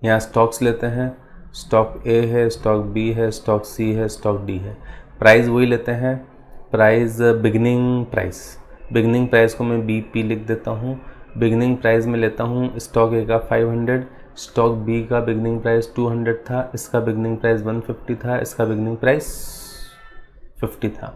यहाँ स्टॉक्स लेते हैं, स्टॉक ए है, स्टॉक बी है, स्टॉक सी है, स्टॉक डी है। प्राइस वही लेते हैं, प्राइस बिगनिंग प्राइस को मैं BP लिख देता हूँ। बिगनिंग प्राइस में लेता हूँ स्टॉक ए का 500, स्टॉक बी का बिगनिंग प्राइस 200 था, इसका बिगनिंग प्राइस 150 था, इसका बिगनिंग प्राइस 50 था।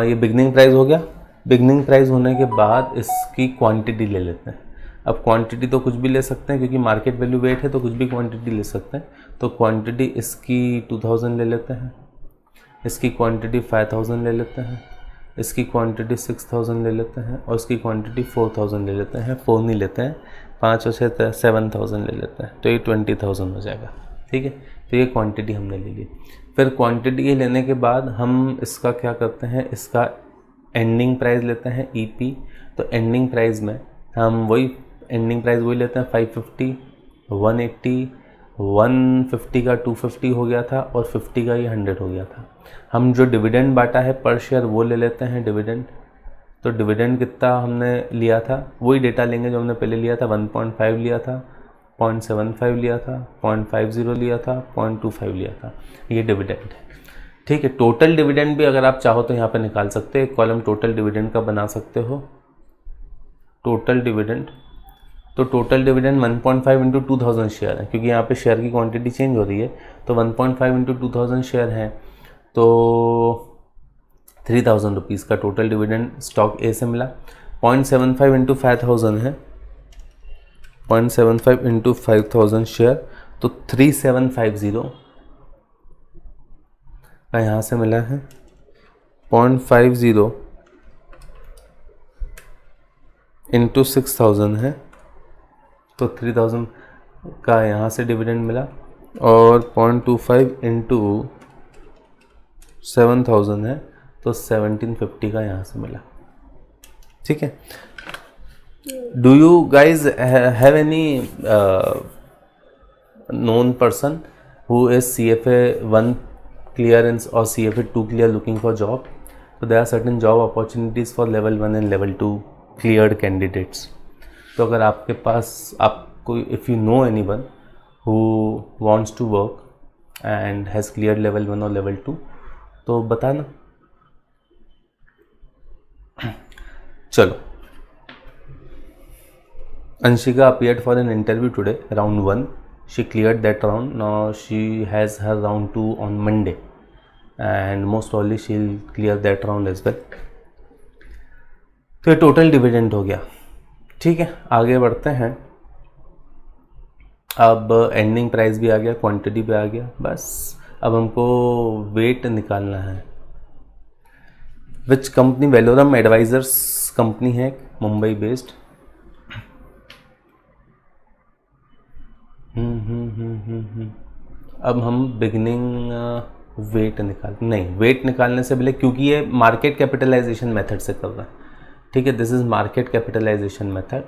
ये बिगनिंग प्राइस हो गया। बिगनिंग प्राइस होने के बाद इसकी क्वांटिटी ले लेते हैं। अब क्वांटिटी तो कुछ भी ले सकते हैं क्योंकि मार्केट वैल्यू वेट है, तो कुछ भी क्वांटिटी ले सकते हैं। तो क्वांटिटी इसकी 2000 ले लेते हैं, इसकी क्वांटिटी 5000 ले लेते हैं, इसकी क्वांटिटी 6000 ले लेते हैं और इसकी क्वांटिटी 4000 ले लेते हैं। 4 नहीं लेते हैं, 5 और 6 7000 ले लेते हैं, तो ये 20000 हो जाएगा। ठीक है, तो ये क्वांटिटी हमने ले ली। फिर क्वांटिटी लेने के बाद हम इसका क्या करते हैं, इसका एंडिंग प्राइस लेते हैं EP। तो एंडिंग प्राइस में हम एंडिंग प्राइस वही लेते हैं 550, 180, 150 का 250 हो गया था और 50 का ये 100 हो गया था। हम जो डिविडेंड बांटा है पर शेयर वो ले लेते हैं डिविडेंड। तो डिविडेंड कितना हमने लिया था वही डेटा लेंगे जो हमने पहले लिया था, 1.5 लिया था, 0.75 लिया था, 0.50 लिया था, 0.25 लिया था, ये डिविडेंड है। ठीक है, टोटल डिविडेंड भी अगर आप चाहो तो यहाँ पे निकाल सकते हो, एक कॉलम टोटल डिविडेंड का बना सकते हो। टोटल डिविडेंड, तो टोटल डिविडेंड 1.5 इंटू 2000 शेयर है, क्योंकि यहाँ पे शेयर की क्वांटिटी चेंज हो रही है। तो 1.5 इंटू 2000 शेयर हैं तो 3000 रुपीज़ का टोटल डिविडेंड स्टॉक ए से मिला। 0.75 इंटू 5000 है, 0.75 इंटू 5000 शेयर, तो 3750 का यहाँ से मिला है। 0.50 इंटू 6000 है, तो 3000 का यहाँ से डिविडेंड मिला। और 0.25 इंटू 7000 है, तो 1750 का यहाँ से मिला। ठीक है, do you guys have any known person who is CFA 1 clearance or CFA 2 clear looking for job? So there are certain job opportunities for level 1 and level 2 cleared candidates. तो अगर आपके पास आपको if you know anyone who wants to work and has cleared level 1 or level 2 तो बताना। चलो, Anshika appeared for an interview today, round 1. She cleared that round. Now she has her round 2 on Monday, and most probably she'll clear that round as well. तो ये total dividend हो गया। ठीक है, आगे बढ़ते हैं। अब एंडिंग प्राइस भी आ गया, क्वांटिटी भी आ गया, बस अब हमको वेट निकालना है। Which company? Velorum advisors company है, मुंबई बेस्ड। अब हम बिगनिंग वेट वेट निकालने से पहले, क्योंकि ये मार्केट कैपिटलाइजेशन मेथड से कर रहा है। ठीक है, this is market capitalization method.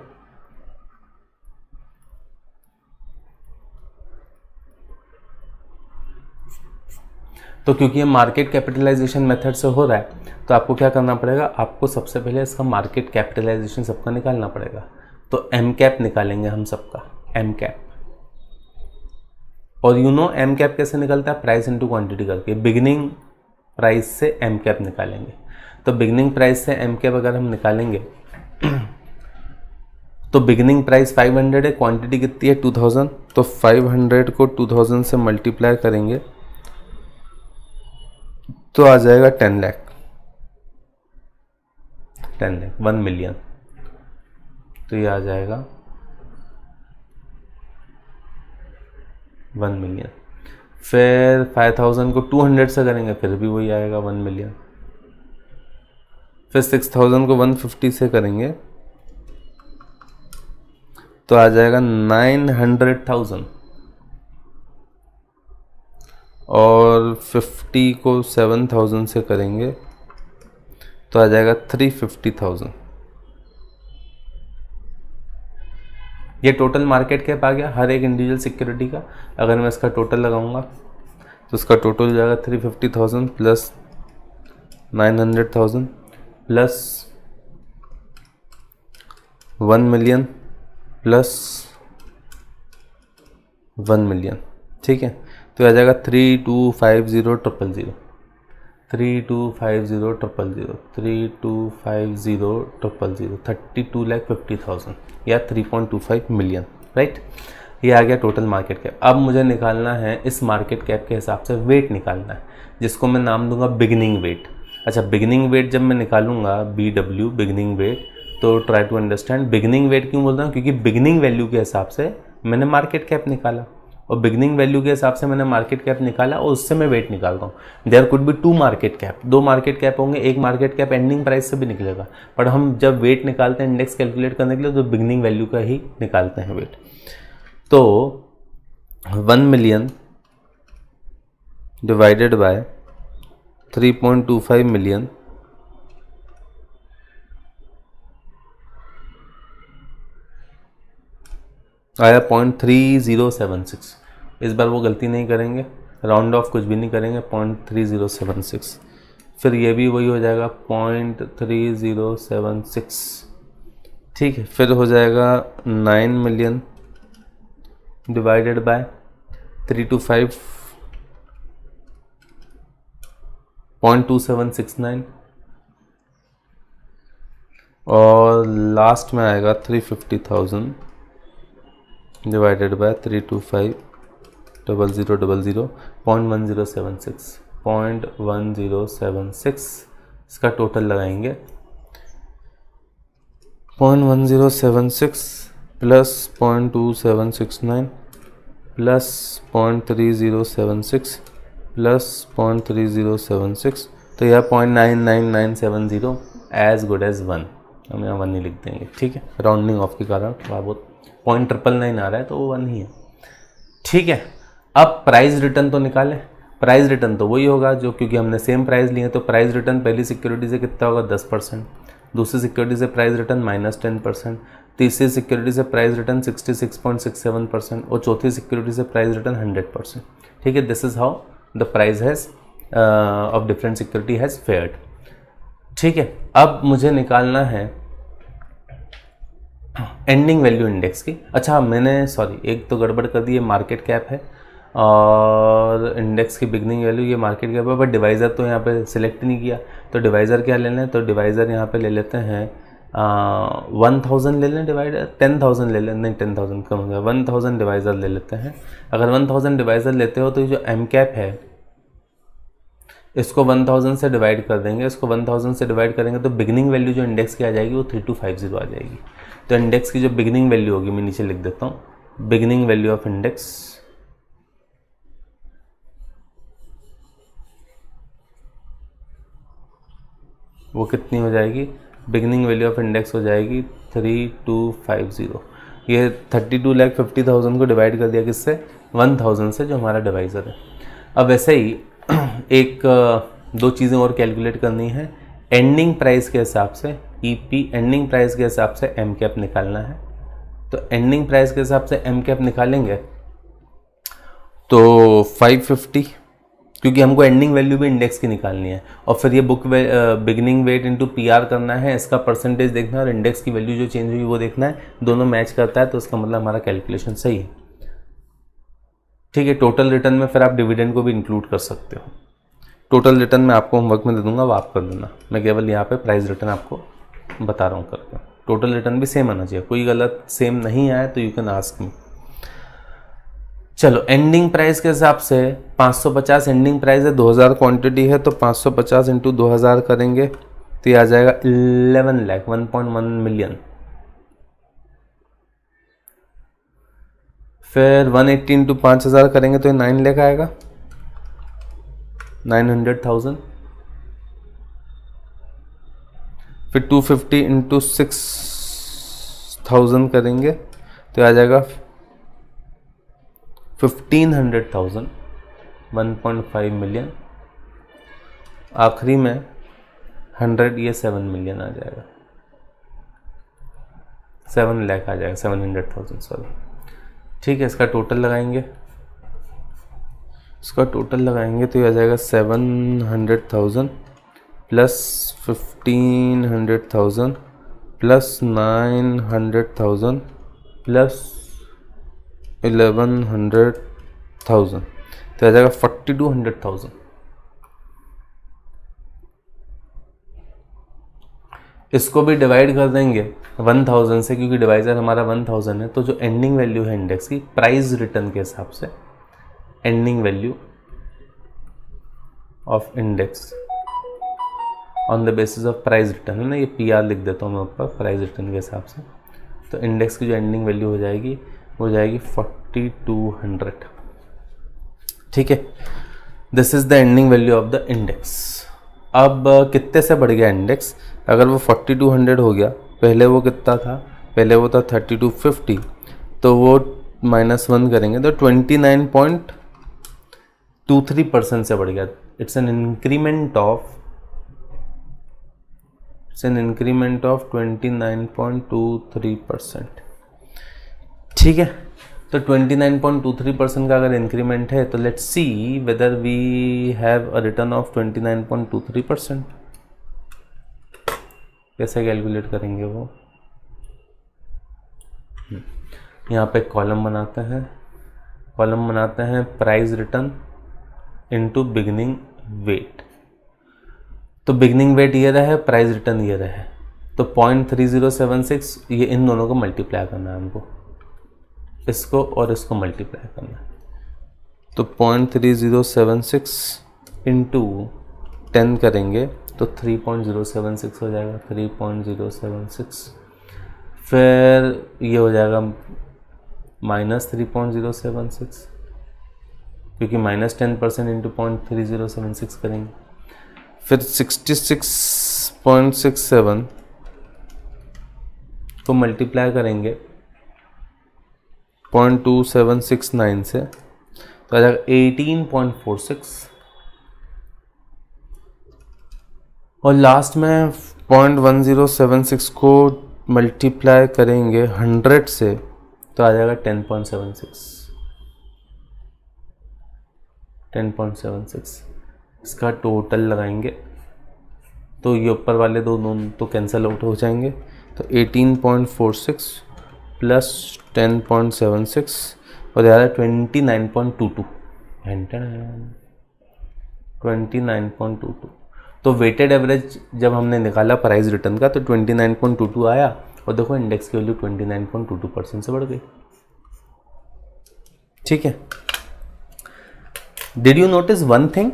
तो क्योंकि ये मार्केट कैपिटलाइजेशन मेथड से हो रहा है तो आपको क्या करना पड़ेगा, आपको सबसे पहले इसका मार्केट कैपिटलाइजेशन सबका निकालना पड़ेगा। तो एम कैप निकालेंगे हम सबका, एम कैप। और यू नो एम कैप कैसे निकलता है, प्राइस इनटू क्वांटिटी करके। बिगिनिंग प्राइस से एम कैप निकालेंगे। तो बिगिनिंग प्राइस से एम कैप अगर हम निकालेंगे तो बिगिनिंग प्राइस 500 है, क्वांटिटी कितनी है 2000, तो 500 को 2000 से मल्टीप्लाई करेंगे तो आ जाएगा 10 लाख, 1 मिलियन। तो ये आ जाएगा 1 मिलियन। फिर 5000 को 200 से करेंगे फिर भी वही आएगा 1 मिलियन। फिर 6000 को 150 से करेंगे तो आ जाएगा 900,000। और 50 को 7000 से करेंगे तो आ जाएगा 350,000। ये टोटल मार्केट कैप आ गया हर एक इंडिविजुअल सिक्योरिटी का। अगर मैं इसका टोटल लगाऊंगा तो इसका टोटल हो जाएगा 350,000 plus 900,000 plus 1 million plus 1 million, ठीक है। तो आ जाएगा 3250,000, 3250,000, 3250,000, 32,50,000 या 3.25 मिलियन, राइट। ये आ गया टोटल मार्केट कैप। अब मुझे निकालना है इस मार्केट कैप के हिसाब से वेट निकालना है, जिसको मैं नाम दूंगा बिगिनिंग वेट। अच्छा, बिगिनिंग वेट जब मैं निकालूंगा BW बिगिनिंग वेट, तो try to understand beginning weight क्यों बोल रहा हूँ, क्योंकि बिगिनिंग वैल्यू के हिसाब से मैंने मार्केट कैप निकाला, और बिगिनिंग वैल्यू के हिसाब से मैंने मार्केट कैप निकाला और उससे मैं वेट निकाल रहा हूँ। There could be 2 market cap, 2 market cap होंगे, एक मार्केट कैप एंडिंग प्राइस से भी निकलेगा, पर हम जब वेट निकालते हैं इंडेक्स कैलकुलेट करने के लिए तो बिगिनिंग वैल्यू का ही निकालते हैं वेट। तो 1 मिलियन डिवाइडेड बाय 3.25 मिलियन आया 0.3076। इस बार वो गलती नहीं करेंगे, राउंड ऑफ कुछ भी नहीं करेंगे, 0.3076। फिर ये भी वही हो जाएगा 0.3076, ठीक है। फिर हो जाएगा 9 मिलियन डिवाइडेड बाय 325 0.2769, और लास्ट में आएगा 350,000 डिवाइडेड बाय 325 0000 0.1076, 0.1076 इसका टोटल लगाएंगे। 0.1076 प्लस 0.2769 प्लस 0.3076 प्लस 0.3076, तो यह 0.99970 एज गुड एज 1, हम यहाँ 1 ही लिख देंगे, ठीक है। राउंडिंग ऑफ के कारण थोड़ा बहुत 0.999 आ रहा है तो वो 1 ही है, ठीक है। अब प्राइस रिटर्न तो निकालें। प्राइस रिटर्न तो वही होगा जो, क्योंकि हमने सेम प्राइस लिए, तो प्राइस रिटर्न पहली सिक्योरिटी से कितना होगा 10%, दूसरी सिक्योरिटी से प्राइस रिटर्न -10%, तीसरी सिक्योरिटी से प्राइस रिटर्न 66.67% और चौथी सिक्योरिटी से प्राइस रिटर्न 100%, ठीक है। This is how the price has of different security has fared, ठीक है। अब मुझे निकालना है एंडिंग वैल्यू इंडेक्स की। अच्छा, मैंने सॉरी एक तो गड़बड़ कर दी, ये मार्केट कैप है और इंडेक्स की बिगनिंग वैल्यू ये मार्केट कैप है, बट डिवाइज़र तो यहाँ पे सिलेक्ट नहीं किया, तो डिवाइज़र क्या ले लें, तो डिवाइज़र यहाँ पे ले लेते हैं 1000 ले लें, डिवाइडर 10,000 ले लें, नहीं 10,000 कम हो गया, 1000 डिवाइज़र ले लेते हैं। अगर 1000 डिवाइज़र लेते हो तो ये जो एम कैप है इसको 1000 से डिवाइड कर देंगे, इसको 1000 से डिवाइड करेंगे तो बिगिनिंग वैल्यू जो इंडेक्स की आ जाएगी वो 3250 आ जाएगी। तो इंडेक्स की जो बिगिनिंग वैल्यू होगी, मैं नीचे लिख देता हूँ, बिगिनिंग वैल्यू ऑफ इंडेक्स वो कितनी हो जाएगी, बिगिनिंग वैल्यू ऑफ इंडेक्स हो जाएगी 3250। ये 32,50,000 को डिवाइड कर दिया किससे, 1000 से, जो हमारा डिवाइज़र है। अब वैसे ही एक दो चीज़ें और कैलकुलेट करनी है। एंडिंग प्राइस के हिसाब से ईपी, एंडिंग प्राइस के हिसाब से एम कैप निकालना है। तो एंडिंग प्राइस के हिसाब से एम कैप निकालेंगे तो 550, क्योंकि हमको एंडिंग वैल्यू भी इंडेक्स की निकालनी है, और फिर ये book beginning weight into PR करना है, इसका परसेंटेज देखना है और इंडेक्स की वैल्यू जो चेंज हुई वो देखना है, दोनों मैच करता है तो उसका मतलब हमारा कैलकुलेशन सही है, ठीक है। टोटल रिटर्न में फिर आप डिविडेंड को भी इंक्लूड कर सकते हो। टोटल रिटर्न में आपको होमवर्क में दे दूंगा, वो आप कर देना, मैं केवल यहाँ पे प्राइस रिटर्न आपको बता रहा हूँ करके। टोटल रिटर्न भी सेम आना चाहिए, कोई गलत सेम नहीं आया तो यू कैन आस्क मी। चलो, एंडिंग प्राइस के हिसाब से 550 एंडिंग प्राइस है, 2000 क्वांटिटी है, तो 550 इंटू 2000 करेंगे तो ये आ जाएगा 11 लाख, 1.1 मिलियन। फिर 180 इंटू 5000 करेंगे तो ये 9 लाख आएगा, 900,000। फिर 250 इंटू 6000 करेंगे तो आ जाएगा 1500,000, 1.5 मिलियन। आखिरी में 100, ये 7 मिलियन आ जाएगा, 7 लाख आ जाएगा, 700,000 सॉरी, ठीक है। इसका टोटल लगाएंगे, इसका टोटल लगाएंगे तो ये आ जाएगा 700,000 प्लस 1500,000 प्लस 900,000 प्लस 1100,000 तो आ जाएगा 4200,000। इसको भी डिवाइड कर देंगे 1000 से, क्योंकि डिवाइजर हमारा 1000 है, तो जो एंडिंग वैल्यू है इंडेक्स की प्राइस रिटर्न के हिसाब से, ending value of index on the basis of price return है ना, ये PR लिख देता हूँ मैं ऊपर प्राइस रिटर्न के हिसाब से। तो इंडेक्स की जो एंडिंग वैल्यू हो जाएगी वो जाएगी 4200। ठीक है, this is the ending value of the index. अब कितने से बढ़ गया इंडेक्स? अगर वो 4200 हो गया, पहले वो कितना था? पहले वो था 3250, तो वो -1 करेंगे तो 29.23% से बढ़ गया। It's an increment of 29.23%। ठीक है, तो 29.23% का अगर इंक्रीमेंट है तो let's see whether we have a return of 29.23%। कैसे कैलकुलेट करेंगे वो? यहाँ पे कॉलम बनाते हैं price return into beginning weight. तो बिगनिंग वेट ये रहा है, प्राइस रिटर्न ये रहा है, तो 0.3076 ये इन दोनों को मल्टीप्लाई करना है हमको, इसको और इसको मल्टीप्लाई करना है। तो 0.3076 इंटू 10 करेंगे तो 3.076 हो जाएगा, 3.076। फिर ये हो जाएगा -3.076, क्योंकि -10% इंटू 0.3076 करेंगे। फिर 66.67 को मल्टीप्लाई करेंगे 0.2769 से, तो आ जाएगा 18.46, और लास्ट में 0.1076 को मल्टीप्लाई करेंगे 100 से, तो आ जाएगा 10.76। इसका टोटल लगाएंगे तो ये ऊपर वाले दो तो कैंसिल आउट हो जाएंगे, तो 18.46 प्लस 10.76 और ज़्यादा 29.22, 29.22। तो वेटेड एवरेज जब हमने निकाला प्राइस रिटर्न का तो 29.22 आया, और देखो इंडेक्स की वैल्यू 29.22% से बढ़ गई। ठीक है, did you notice one thing?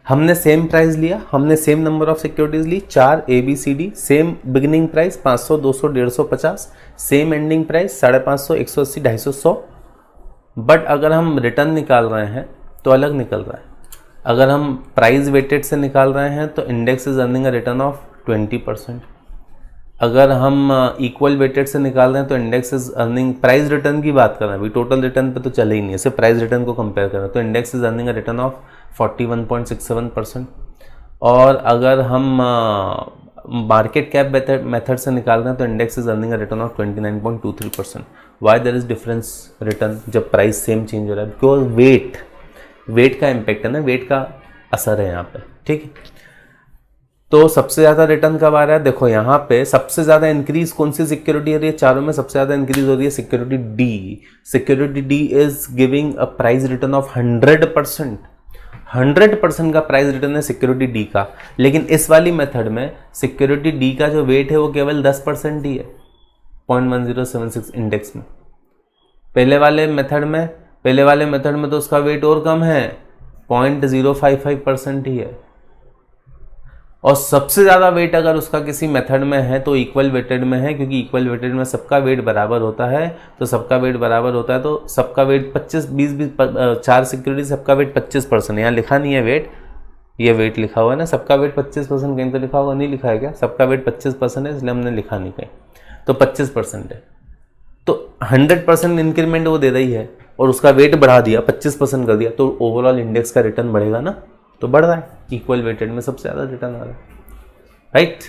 हमने सेम प्राइस लिया, हमने सेम नंबर ऑफ सिक्योरिटीज ली, 4 ABCD, same beginning price 500, 200, 150, 50, same ending price 550, 180, 250, 100। But अगर हम रिटर्न निकाल रहे हैं तो अलग निकल रहा है। अगर हम प्राइस वेटेड से निकाल रहे हैं तो index is earning a return of 20%। अगर हम इक्वल वेटेड से निकाल रहे हैं तो index is earning, price return की बात कर रहे हैं अभी, टोटल रिटर्न पे तो चले ही नहीं है, सिर्फ प्राइस रिटर्न को कंपेयर कर रहे हैं, तो index is earning a return of 41.67%। और अगर हम मार्केट कैप मेथड से निकाल रहे हैं तो index is earning a return of 29.23%। Why there is difference return जब प्राइस सेम चेंज हो रहा है? बिकॉज वेट का इम्पैक्ट है ना, वेट का असर है यहाँ पे। ठीक है, तो सबसे ज़्यादा रिटर्न कब आ रहा है? देखो यहाँ पे सबसे ज़्यादा इंक्रीज कौन सी सिक्योरिटी हो रही है? चारों में सबसे ज़्यादा इंक्रीज हो रही है security D. Security D is giving a price return of 100%। 100% का प्राइस रिटर्न है सिक्योरिटी डी का, लेकिन इस वाली मेथड में सिक्योरिटी डी का जो वेट है वो केवल 10% ही है 0.1076 इंडेक्स में। पहले वाले मेथड में तो उसका वेट और कम है, 0.055% ही है। और सबसे ज़्यादा वेट अगर उसका किसी मेथड में है तो इक्वल वेटेड में है, क्योंकि इक्वल वेटेड में सबका वेट बराबर होता है, तो सबका वेट बराबर होता है तो सबका वेट 25-20 4 सिक्योरिटी सबका वेट 25%। यहाँ लिखा नहीं है वेट, ये वेट लिखा हुआ है ना, सबका वेट 25%, कहीं तो लिखा होगा, नहीं लिखा है क्या? सबका वेट 25% है, इसलिए हमने लिखा नहीं कहीं, तो 25% है। तो 100% इंक्रीमेंट वो दे रही है और उसका वेट बढ़ा दिया, 25% कर दिया, तो ओवरऑल इंडेक्स का रिटर्न बढ़ेगा ना, तो बढ़ रहा है। इक्वल वेटेड में सबसे ज़्यादा रिटर्न आ रहा है, राइट।